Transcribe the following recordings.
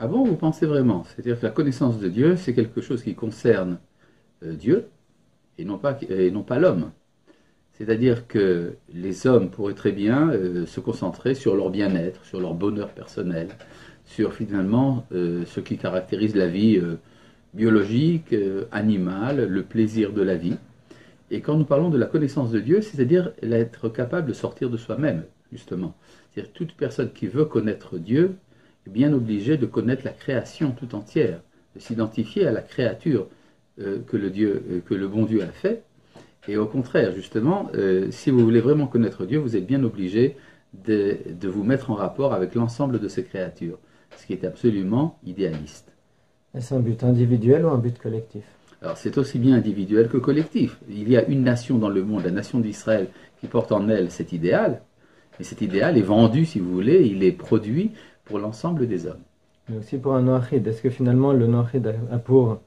Ah bon, vous pensez vraiment? C'est-à-dire que la connaissance de Dieu, c'est quelque chose qui concerne Dieu et non pas l'homme. C'est-à-dire que les hommes pourraient très bien se concentrer sur leur bien-être, sur leur bonheur personnel, sur finalement ce qui caractérise la vie biologique, animale, le plaisir de la vie. Et quand nous parlons de la connaissance de Dieu, c'est-à-dire être capable de sortir de soi-même, justement. C'est-à-dire toute personne qui veut connaître Dieu est bien obligée de connaître la création tout entière, de s'identifier à la créature que le bon Dieu a fait. Et au contraire, justement, si vous voulez vraiment connaître Dieu, vous êtes bien obligé de vous mettre en rapport avec l'ensemble de ses créatures, ce qui est absolument idéaliste. Est-ce un but individuel ou un but collectif? Alors c'est aussi bien individuel que collectif. Il y a une nation dans le monde, la nation d'Israël, qui porte en elle cet idéal, et cet idéal est vendu, si vous voulez, il est produit pour l'ensemble des hommes. Mais aussi pour un noachide. Est-ce que finalement le noachide a pour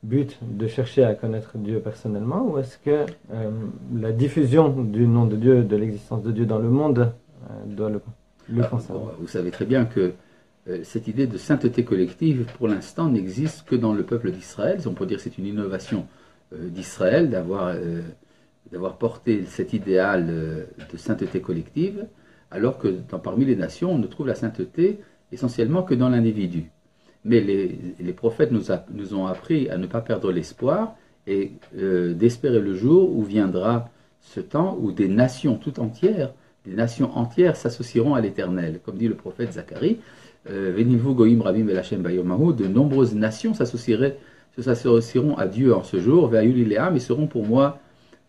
but de chercher à connaître Dieu personnellement, ou est-ce que la diffusion du nom de Dieu, de l'existence de Dieu dans le monde, doit le concerner? Bon, vous savez très bien que cette idée de sainteté collective, pour l'instant, n'existe que dans le peuple d'Israël. On peut dire que c'est une innovation d'Israël d'avoir porté cet idéal de sainteté collective, alors que parmi les nations, on ne trouve la sainteté essentiellement que dans l'individu. Mais les prophètes nous ont appris à ne pas perdre l'espoir et d'espérer le jour où viendra ce temps où des nations entières s'associeront à l'Éternel. Comme dit le prophète Zacharie, Venivu goïm rabim velachem bayomahu, de nombreuses nations s'associeront à Dieu en ce jour, ve'ayulileam, et seront pour moi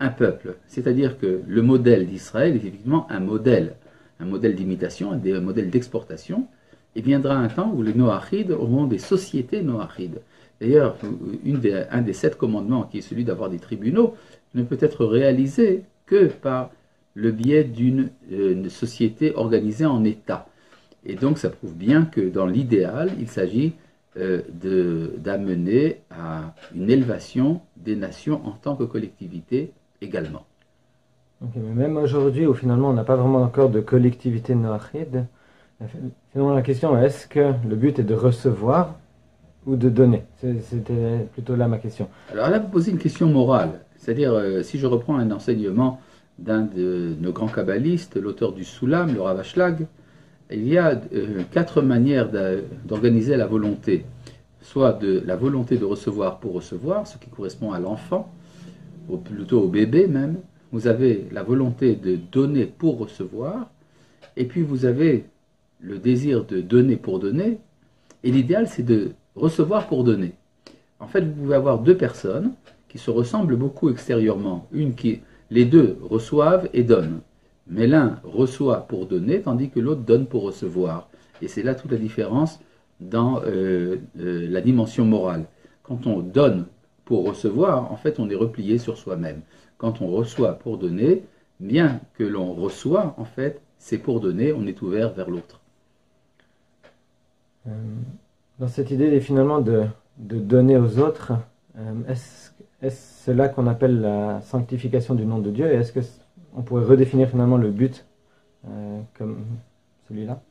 un peuple. C'est-à-dire que le modèle d'Israël est effectivement un modèle d'imitation, un modèle d'exportation. Et viendra un temps où les Noachides auront des sociétés Noachides. D'ailleurs, un des 7 commandements, qui est celui d'avoir des tribunaux, ne peut être réalisé que par le biais d'une société organisée en État. Et donc, ça prouve bien que dans l'idéal, il s'agit d'amener à une élévation des nations en tant que collectivité également. Okay, mais même aujourd'hui, où finalement on n'a pas vraiment encore de collectivité noachide, finalement la question est, est-ce que le but est de recevoir ou de donner? C'était plutôt là ma question. Alors là, vous posez une question morale. C'est-à-dire, si je reprends un enseignement d'un de nos grands kabbalistes, l'auteur du Soulam, le Rav Ashlag, il y a 4 manières d'organiser la volonté. Soit de la volonté de recevoir pour recevoir, ce qui correspond à l'enfant, ou plutôt au bébé même. Vous avez la volonté de donner pour recevoir, et puis vous avez le désir de donner pour donner, et l'idéal c'est de recevoir pour donner. En fait, vous pouvez avoir 2 personnes qui se ressemblent beaucoup extérieurement. Les 2 reçoivent et donnent. Mais l'un reçoit pour donner, tandis que l'autre donne pour recevoir. Et c'est là toute la différence dans la dimension morale. Quand on donne pour recevoir, en fait, on est replié sur soi-même. Quand on reçoit pour donner, bien que l'on reçoit, en fait, c'est pour donner, on est ouvert vers l'autre. Dans cette idée finalement de donner aux autres, est-ce là qu'on appelle la sanctification du nom de Dieu? Et est-ce qu'on pourrait redéfinir finalement le but comme celui-là?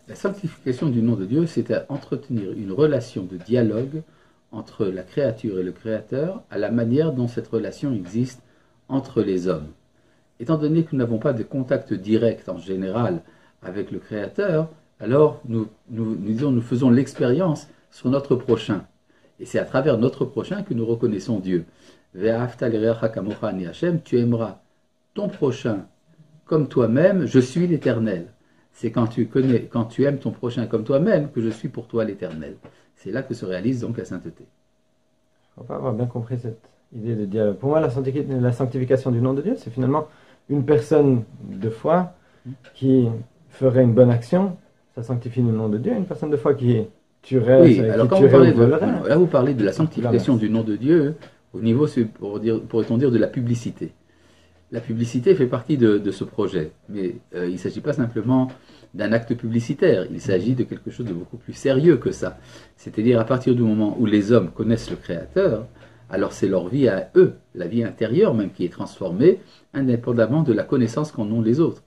La sanctification du nom de Dieu, c'est à entretenir une relation de dialogue entre la créature et le Créateur, à la manière dont cette relation existe entre les hommes. Étant donné que nous n'avons pas de contact direct en général avec le Créateur, alors nous faisons l'expérience sur notre prochain. Et c'est à travers notre prochain que nous reconnaissons Dieu. Tu aimeras ton prochain comme toi-même, je suis l'Éternel. C'est quand tu aimes ton prochain comme toi-même que je suis pour toi l'Éternel. C'est là que se réalise donc la sainteté. Je ne crois pas avoir bien compris cette idée de dialogue. Pour moi, la sanctification du nom de Dieu, c'est finalement une personne de foi qui ferait une bonne action, ça sanctifie le nom de Dieu. Une personne de foi qui tuerait, oui, alors quand vous parlez de la sanctification sanctification du nom de Dieu, au niveau, pourrait-on dire, de la publicité. La publicité fait partie de ce projet, mais il ne s'agit pas simplement d'un acte publicitaire, il s'agit de quelque chose de beaucoup plus sérieux que ça. C'est-à-dire à partir du moment où les hommes connaissent le Créateur, alors c'est leur vie à eux, la vie intérieure même qui est transformée, indépendamment de la connaissance qu'en ont les autres.